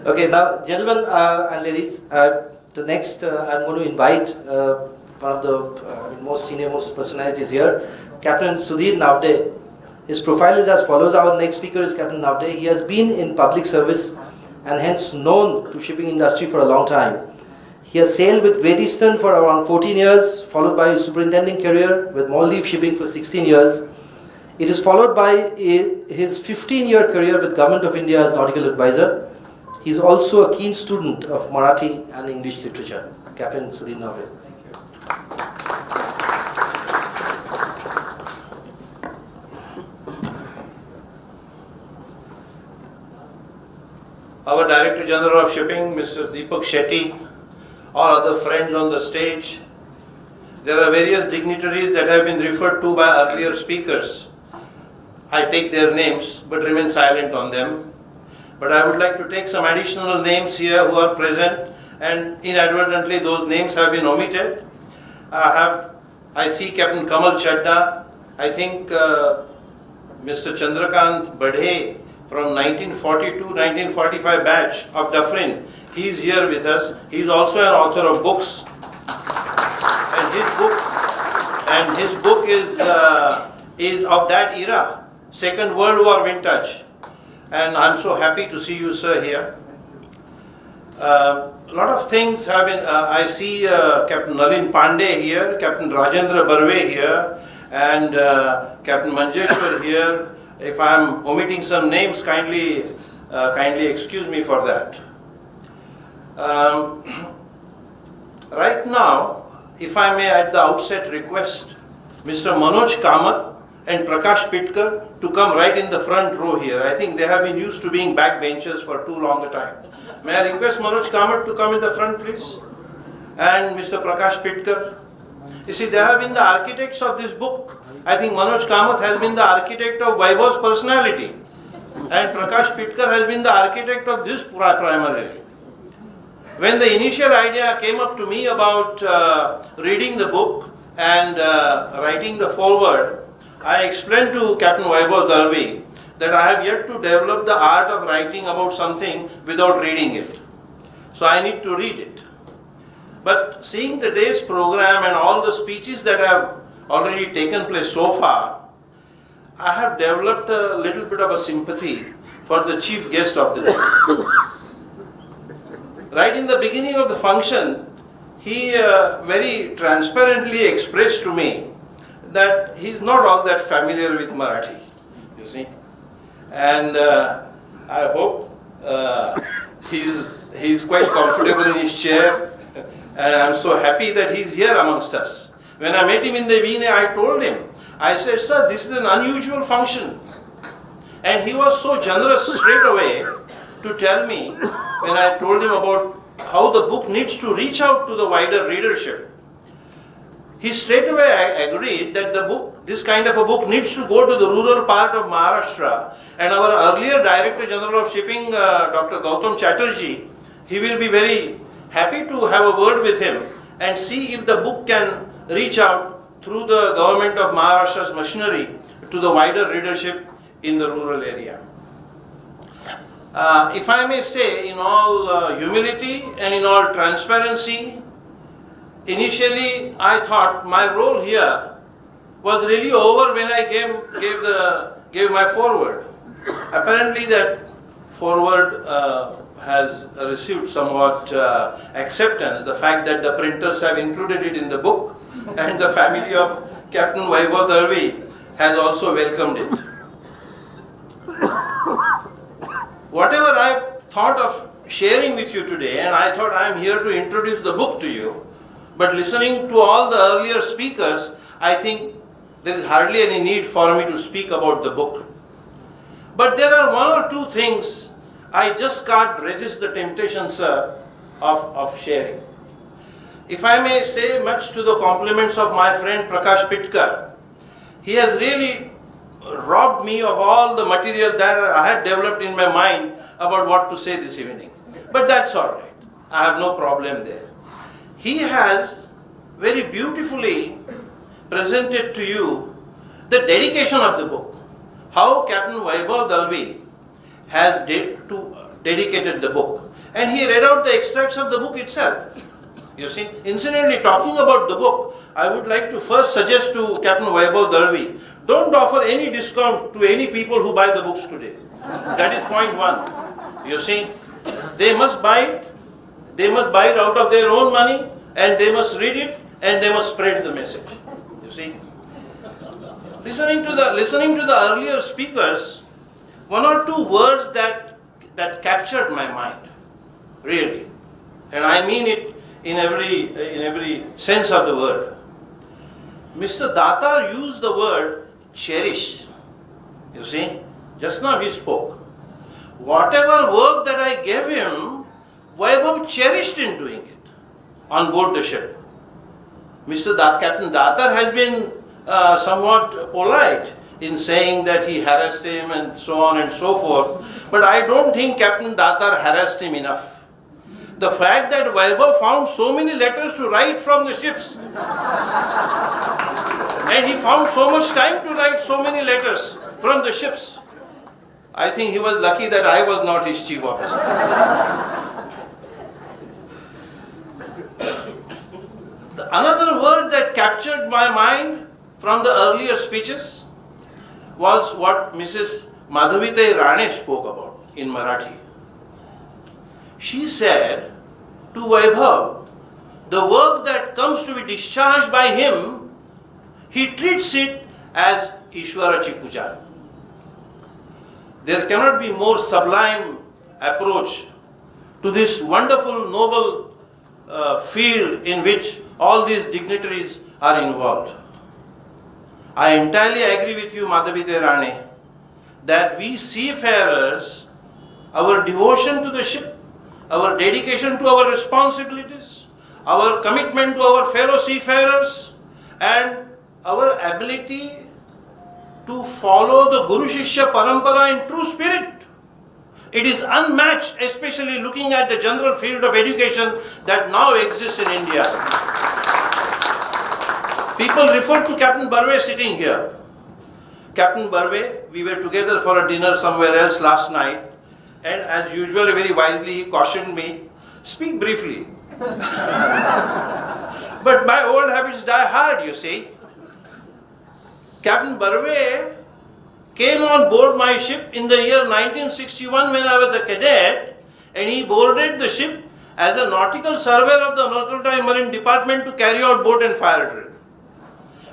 Okay, now, gentlemen and ladies, the next I'm going to invite one of the most senior most personalities here, Captain Sudhir Naphde. His profile is as follows. Our next speaker is Captain Naphde. He has been in public service and hence known to shipping industry for a long time. He has sailed with Great Eastern for around 14 years, followed by his superintending career with Maldives Shipping for 16 years. It is followed by his 15-year career with Government of India as nautical advisor. He is also a keen student of Marathi and English literature. Captain Sudhir Naphde. Our Director General of Shipping, Mr. Deepak Shetty, all other friends on the stage. There are various dignitaries that have been referred to by earlier speakers. I take their names but remain silent on them. But I would like to take some additional names here who are present, and inadvertently those names have been omitted. I see Captain Kamal Chadda, I think Mr. Chandrakant Badhe from 1942-1945 batch of Dufferin. He is here with us. He is also an author of books. And his book is of that era, Second World War vintage. And I'm so happy to see you, sir, here. A lot of things have been, I see Captain Nalin Pandey here, Captain Rajendra Barve here, and Captain Manjeshwar here. If I'm omitting some names, kindly excuse me for that. Right now, if I may at the outset request Mr. Manoj Kamath and Prakash Pitkar to come right in the front row here. I think they have been used to being backbenchers for too long a time. May I request Manoj Kamath to come in the front, please? And Mr. Prakash Pitkar. You see, they have been the architects of this book. I think Manoj Kamath has been the architect of Vaibhav's personality. And Prakash Pitkar has been the architect of this primarily. When the initial idea came up to me about reading the book and writing the foreword, I explained to Captain Vaibhav Dalvi that I have yet to develop the art of writing about something without reading it. So I need to read it. But seeing the day's program and all the speeches that have already taken place so far, I have developed a little bit of a sympathy for the chief guest of the day. Right in the beginning of the function, he very transparently expressed to me that he is not all that familiar with Marathi, you see. And I hope he is quite comfortable in his chair, and I am so happy that he is here amongst us. When I met him in the Veene, I told him, I said, sir, this is an unusual function. And he was so generous straight away to tell me, when I told him about how the book needs to reach out to the wider readership. He straight away agreed that the book, this kind of a book, needs to go to the rural part of Maharashtra. And our earlier Director General of Shipping, Dr. Gautam Chatterjee, he will be very happy to have a word with him and see if the book can reach out through the government of Maharashtra's machinery to the wider readership in the rural area. If I may say, in all humility and in all transparency, initially I thought my role here was really over when I gave my foreword. Apparently that foreword has received somewhat acceptance. The fact that the printers have included it in the book and the family of Captain Vaibhav Dalvi has also welcomed it. Whatever I thought of sharing with you today, and I thought I am here to introduce the book to you, but listening to all the earlier speakers, I think there is hardly any need for me to speak about the book. But there are one or two things I just can't resist the temptation, sir, of sharing. If I may say, much to the compliments of my friend Prakash Pitkar, he has really robbed me of all the material that I had developed in my mind about what to say this evening. But that's all right. I have no problem there. He has very beautifully presented to you the dedication of the book. How Captain Vaibhav Dalvi has dedicated the book. And he read out the extracts of the book itself. You see, incidentally, talking about the book, I would like to first suggest to Captain Vaibhav Dalvi, don't offer any discount to any people who buy the books today. That is point one. You see, they must buy it. They must buy it out of their own money, and they must read it, and they must spread the message. You see, listening to the earlier speakers, one or two words that captured my mind, really, and I mean it in every sense of the word. Mr. Datar used the word cherish. You see, just now he spoke. Whatever work that I gave him, Vaibhav cherished in doing it on board the ship. Captain Datar has been somewhat polite in saying that he harassed him and so on and so forth, but I don't think Captain Datar harassed him enough. The fact that Vaibhav found so many letters to write from the ships, and he found so much time to write so many letters from the ships, I think he was lucky that I was not his chief officer. Another word that captured my mind from the earlier speeches was what Mrs. Madhavite Rane spoke about in Marathi. She said to Vaibhav, the work that comes to be discharged by him, he treats it as Ishwarachi Puja. There cannot be more sublime approach to this wonderful, noble field in which all these dignitaries are involved. I entirely agree with you, Madhavite Rane, that we seafarers, our devotion to the ship, our dedication to our responsibilities, our commitment to our fellow seafarers, and our ability to follow the Guru Shishya Parampara in true spirit, it is unmatched, especially looking at the general field of education that now exists in India. People refer to Captain Barve sitting here. Captain Barve, we were together for a dinner somewhere else last night, and as usual, very wisely, he cautioned me, speak briefly. But my old habits die hard, you see. Captain Barve came on board my ship in the year 1961 when I was a cadet, and he boarded the ship as a nautical surveyor of the Mercantile Marine Department to carry out boat and fire drill.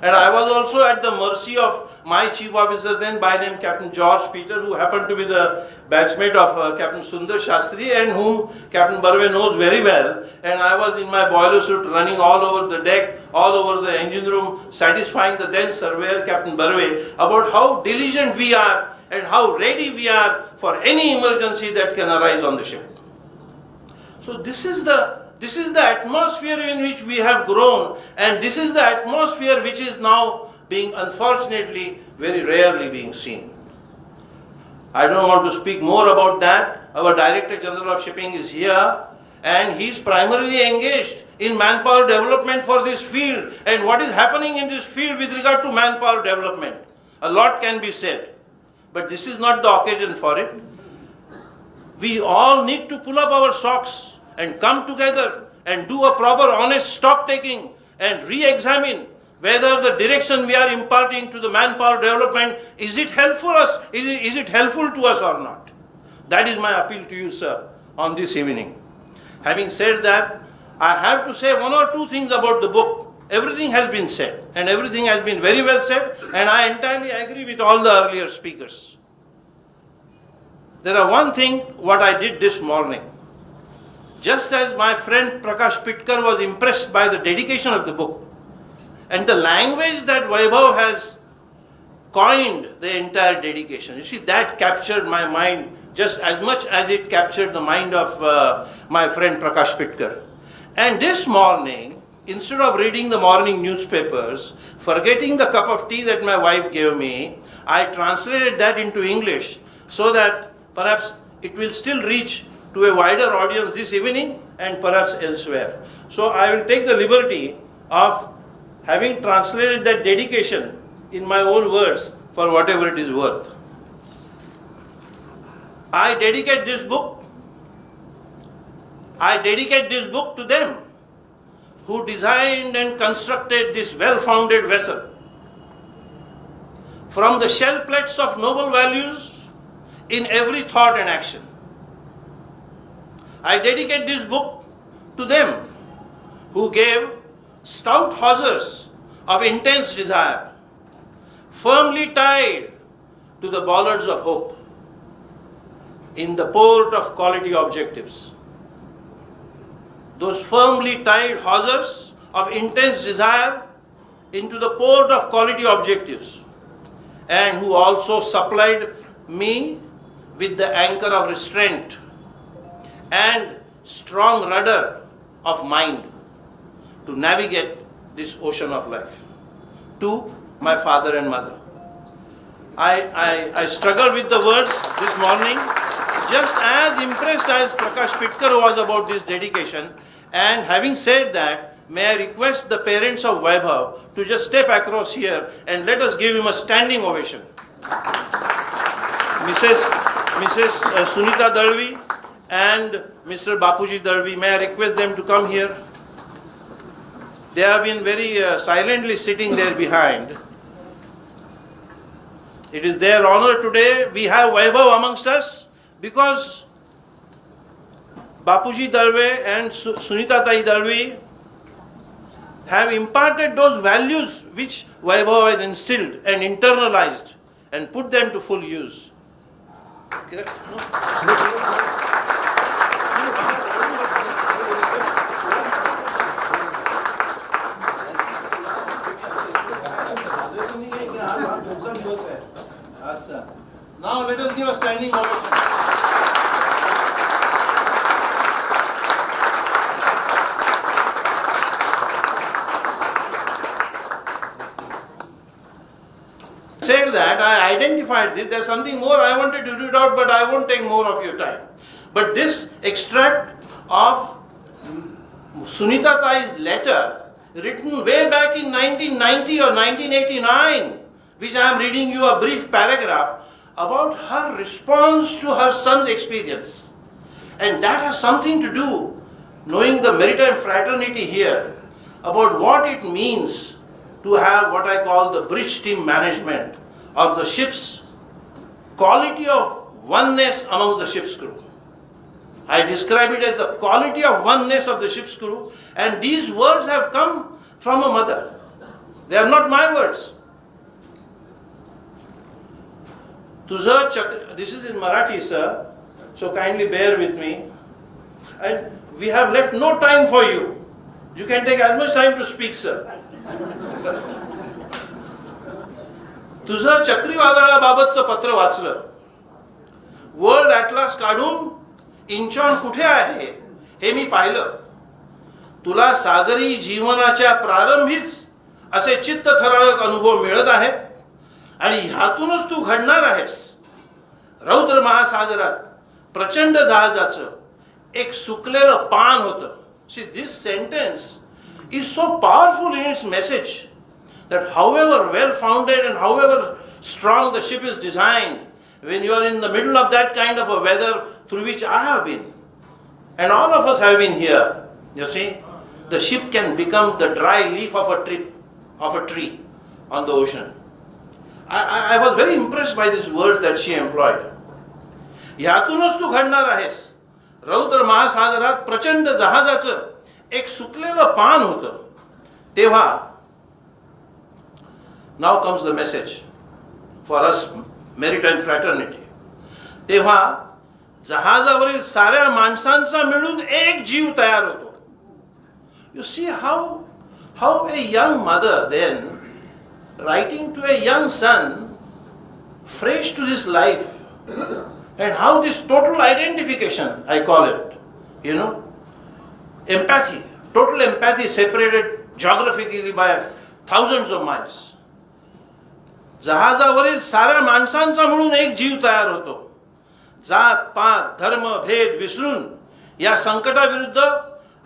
And I was also at the mercy of my chief officer then, by name Captain George Peter, who happened to be the batchmate of Captain Sundar Shastri, and whom Captain Barve knows very well. And I was in my boiler suit running all over the deck, all over the engine room, satisfying the then surveyor Captain Barve about how diligent we are and how ready we are for any emergency that can arise on the ship. So this is the atmosphere in which we have grown, and this is the atmosphere which is now being, unfortunately, very rarely being seen. I don't want to speak more about that. Our Director General of Shipping is here, and he is primarily engaged in manpower development for this field. And what is happening in this field with regard to manpower development? A lot can be said, but this is not the occasion for it. We all need to pull up our socks and come together and do a proper honest stock taking and re-examine whether the direction we are imparting to the manpower development, is it helpful us? Is it helpful to us or not? That is my appeal to you, sir, on this evening. Having said that, I have to say one or two things about the book. Everything has been said, and everything has been very well said, and I entirely agree with all the earlier speakers. There are one thing what I did this morning. Just as my friend Prakash Pitkar was impressed by the dedication of the book and the language that Vaibhav has coined the entire dedication. You see, that captured my mind just as much as it captured the mind of my friend Prakash Pitkar. And this morning, instead of reading the morning newspapers, forgetting the cup of tea that my wife gave me, I translated that into English so that perhaps it will still reach to a wider audience this evening and perhaps elsewhere. So I will take the liberty of having translated that dedication in my own words for whatever it is worth. I dedicate this book I dedicate this book to them who designed and constructed this well-founded vessel. From the shell plates of noble values in every thought and action. I dedicate this book to them who gave stout hawsers of intense desire, firmly tied to the bollards of hope, in the port of quality objectives. Those firmly tied hawsers of intense desire into the port of quality objectives, and who also supplied me with the anchor of restraint and strong rudder of mind to navigate this ocean of life. To my father and mother. I struggled with the words this morning, just as impressed as Prakash Pitkar was about this dedication. And having said that, may I request the parents of Vaibhav to just step across here and let us give him a standing ovation. Mrs. Sunita Dalvi and Mr. Bapuji Dalvi, may I request them to come here? They have been very silently sitting there behind. It is their honor today. We have Vaibhav amongst us because Bapuji Dalvi and Sunita Tai Dalvi have imparted those values which Vaibhav has instilled and internalized and put them to full use. Okay. Now let us give a standing ovation. Said that, I identified this. There's something more I wanted to read out, but I won't take more of your time. But this extract of Sunita Tai's letter, written way back in 1990 or 1989, which I am reading you a brief paragraph about her response to her son's experience. And that has something to do, knowing the maritime fraternity here, about what it means to have what I call the bridge team management of the ship's quality of oneness amongst the ship's crew. I describe it as the quality of oneness of the ship's crew, and these words have come from a mother. They are not my words. Tuzha Chakri, this is in Marathi, sir, so kindly bear with me. And we have left no time for you. You can take as much time to speak, sir. तुझं चक्रीवादळाबाबतचं पत्र वाचलं. World atlas काढून Incheon कुठे आहे हे मी पाहिलं. तुला सागरी जीवनाच्या प्रारंभीच असे चित्तथरारक अनुभव मिळत आहेत आणि ह्यातूनच तू घडणार आहेस. रौद्र महासागरात प्रचंड जहाजाचं एक सुकलेलं पान होतं. See, this sentence is so powerful in its message that however well-founded and however strong the ship is designed, when you are in the middle of that kind of a weather through which I have been, and all of us have been here, you see, the ship can become the dry leaf of a tree on the ocean. I was very impressed by these words that she employed. ह्यातूनच तू घडणार आहेस. रौद्र महासागरात प्रचंड जहाजाचं एक सुकलेलं पान होतं. तेव्हा now comes the message for us maritime fraternity. तेव्हा जहाजावरील साऱ्या माणसांचा मिळून एक जीव तयार होतो. You see how a young mother then writing to a young son fresh to this life, and how this total identification, I call it, empathy, total empathy separated geographically by thousands of miles. जहाजावरील साऱ्या माणसांचा म्हणून एक जीव तयार होतो. जात पात धर्म भेद विसरून या संकटाविरुद्ध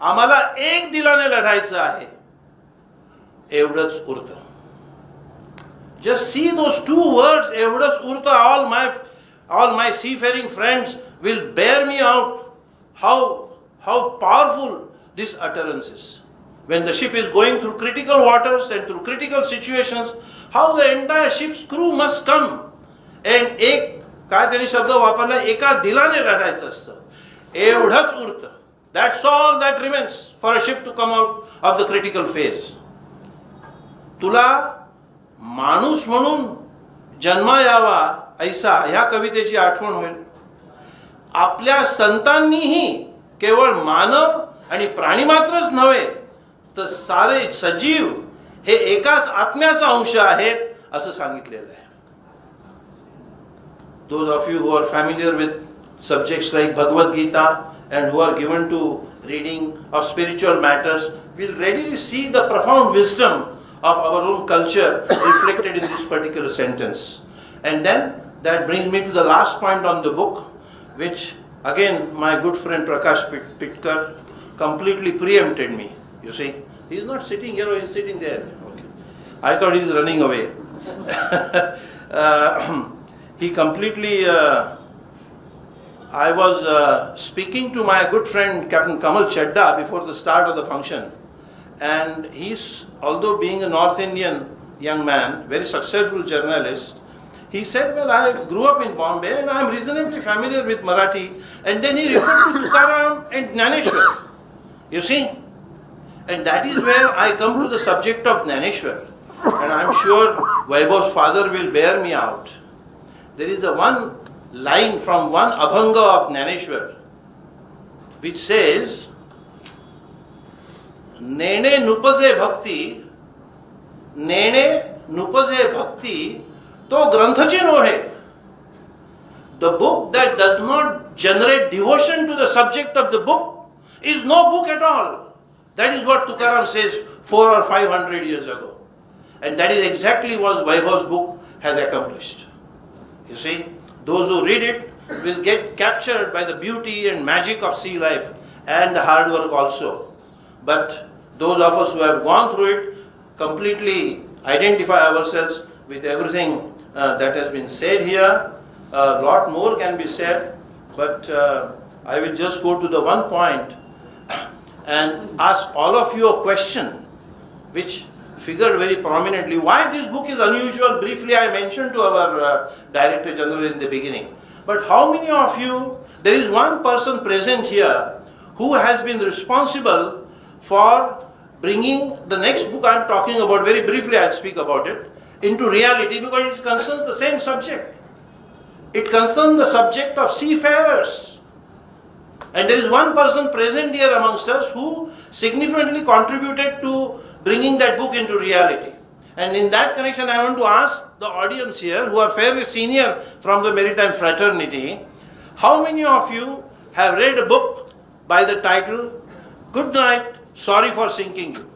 आम्हाला एक दिलाने लढायचं आहे एवढंच उरतं. Just see those two words, एवढंच उरतं. All my seafaring friends will bear me out how how powerful this utterance is. When the ship is going through critical waters and through critical situations, how the entire ship's crew must come. And काय त्यांनी शब्द वापरला, एका दिलाने लढायचं असतं. एवढंच उरतं. That's all that remains for a ship to come out of the critical phase. तुला माणूस म्हणून जन्मा यावा ऐसा ह्या कवितेची आठवण होईल. आपल्या संतांनीही केवळ मानव आणि प्राणी मात्रच नव्हे तर सारे सजीव हे एकाच आत्म्याचा अंश आहेत असं सांगितलेलं आहे. Those of you who are familiar with subjects like Bhagavad Gita and who are given to reading of spiritual matters will readily see the profound wisdom of our own culture reflected in this particular sentence. And then that brings me to the last point on the book, which again my good friend Prakash Pitkar completely preempted me. You see, he is not sitting here, he is sitting there. Okay. I thought he is running away. He completely, I was speaking to my good friend Captain Kamal Chadda before the start of the function, and he's, although being a North Indian young man, very successful journalist, he said, well, I grew up in Bombay and I am reasonably familiar with Marathi, and then he referred to Tukaram and Jnaneshwar, you see, and that is where I come to the subject of Jnaneshwar, and I am sure Vaibhav's father will bear me out. There is a one line from one abhanga of Jnaneshwar which says, Nene nupaze bhakti, to granthachi nohe. The book that does not generate devotion to the subject of the book is no book at all. That is what Tukaram says 400 or 500 years ago. And that is exactly what Vaibhav's book has accomplished. You see, those who read it will get captured by the beauty and magic of sea life and the hard work also. But those of us who have gone through it completely identify ourselves with everything that has been said here. A lot more can be said, but I will just go to the one point and ask all of you a question which figured very prominently. Why this book is unusual, briefly I mentioned to our Director General in the beginning. But how many of you, there is one person present here who has been responsible for bringing the next book I am talking about, very briefly I will speak about it, into reality, because it concerns the same subject. It concerns the subject of seafarers. And there is one person present here amongst us who significantly contributed to bringing that book into reality. And in that connection, I want to ask the audience here, who are fairly senior from the maritime fraternity, how many of you have read a book by the title, Good Night, Sorry for Sinking You?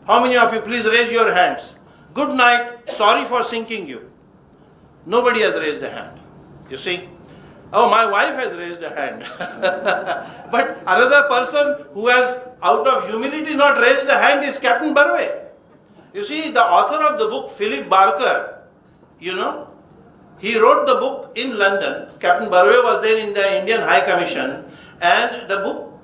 How many of you, please raise your hands. Good night, sorry for sinking you. Nobody has raised a hand. You see? Oh, my wife has raised a hand. But another person who has, out of humility, not raised a hand is Captain Barve. You see, the author of the book, Philip Barker, you know, he wrote the book in London. Captain Barve was there in the Indian High Commission, and the book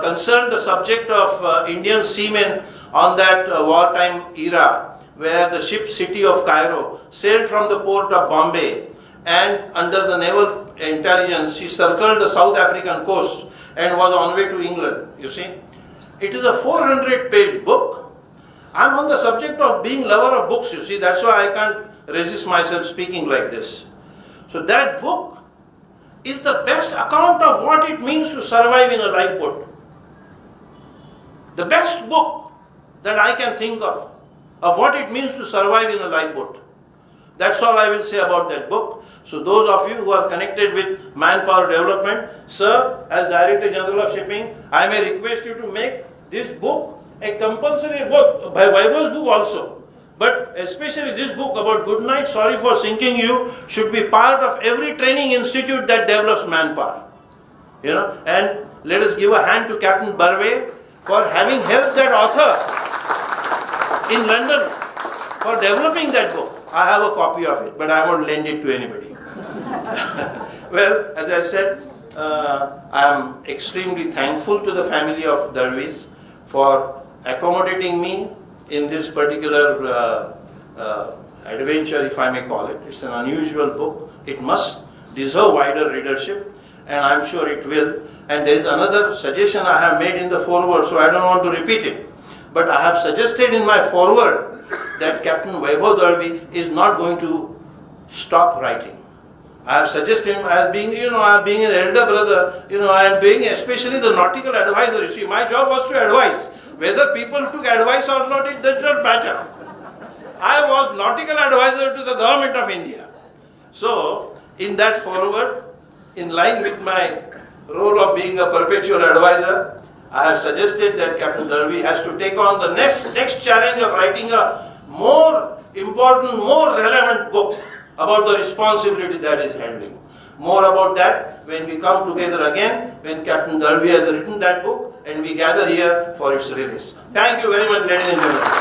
concerned the subject of Indian seamen on that wartime era, where the ship City of Cairo sailed from the port of Bombay, and under the naval intelligence she circled the South African coast and was on way to England. You see, it is a 400-page book. I am on the subject of being lover of books, you see, that's why I can't resist myself speaking like this. So that book is the best account of what it means to survive in a lifeboat. The best book that I can think of what it means to survive in a lifeboat. That's all I will say about that book. So those of you who are connected with manpower development, sir, as Director General of Shipping, I may request you to make this book a compulsory book, by Vaibhav's book also. But especially this book about Good Night, Sorry for Sinking You, should be part of every training institute that develops manpower. You know, and let us give a hand to Captain Barve for having helped that author in London for developing that book. I have a copy of it, but I won't lend it to anybody. Well, as I said, I am extremely thankful to the family of Dalvis for accommodating me in this particular adventure, if I may call it. It's an unusual book. It must deserve wider readership, and I'm sure it will. And there is another suggestion I have made in the foreword, so I don't want to repeat it. But I have suggested in my foreword that Captain Vaibhav Dalvi is not going to stop writing. I have suggested him as being, being an elder brother, and being especially the nautical advisor. You see, my job was to advise. Whether people took advice or not, it does not matter. I was nautical advisor to the government of India. So, in that foreword, in line with my role of being a perpetual advisor, I have suggested that Captain Dalvi has to take on the next challenge of writing a more important, more relevant book about the responsibility that is handling. More about that when we come together again, when Captain Dalvi has written that book and we gather here for its release. Thank you very much, ladies and gentlemen.